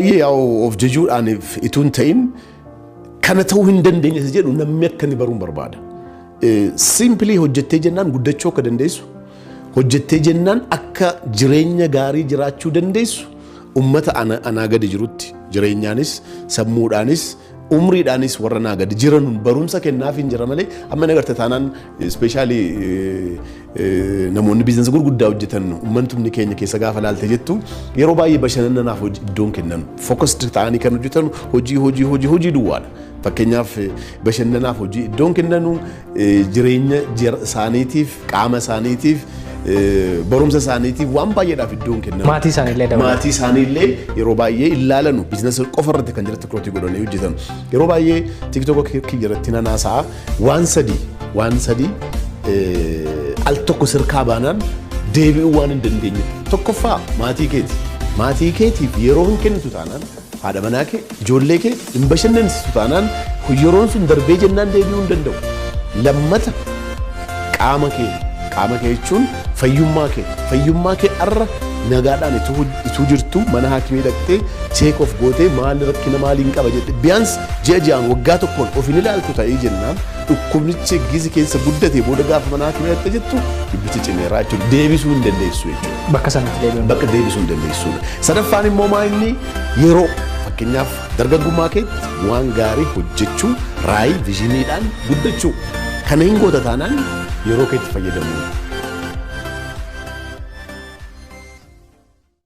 Yaa'u of jechuudhaaniif ituun ta'in kana ta'uu hin dandeenye jedhu namni akka inni baruun barbaada. Simply hojjettee jennaan guddachuu akka dandeessu, hojjettee jennaan akka jireenya gaarii jiraachuu dandeessu ummata anaa gadi jirutti jireenyaanis sammuudhaanis umriidhaanis warra naa gadi jiran barumsa kennaaf hin jira malee amma nagarta taanaan especially namoonni biizinasii gurguddaa hojjetan ummantumni keenya keessa gaafa laalte jettu yeroo baay'ee bashannanaaf iddoon kennan focused ta'anii kan hojjetan hojii duwwaadha. Fakkeenyaaf bashannanaaf hojii iddoon kennanu jireenya isaaniitiif qaama isaaniitiif barumsa isaaniitiif waan baay'eedhaaf iddoon kennamu. Maatii isaaniillee yeroo baay'ee ilaalanu biizinasii qofa irratti kan jirtu kirootii godhanii hojjetan. Yeroo baay'ee TikTok irratti nanaasaa waan sadii al tokko sirkaa baanaan deebi'uu waan hin dandeenye. Tokkoffaa maatii keetiif yeroo hin kennitu taanaan haadha manaa kee ijoollee kee hin bashannansiistu taanaan yeroon sun darbee jennaan deebi'uu hin danda'u. Lammata qaama kee jechuun fayyummaa kee arra nagaadhaan ituu jirtu mana haakimee dhaqxee check of gootee maal rakkina maaliin qaba jedhe biyyaans ji'aan waggaa tokkoon of hin ilaaltu ta'ee jennaan dhukkubnichi gizi keessa guddate booda gaafa mana haakimee dhaqxe jettu dhibbichi cimeeraa jechuudha deebisuu hin dandeessu jechuudha. Bakka deebisuu hin dandeessuudha. Sadaffaan immoo maali yeroo fakkeenyaaf dargaggummaa keetti waan gaarii hojjechuu raayii viizhiniidhaan guddachuu kana hin goota taanaan yeroo keetti fayyadamu.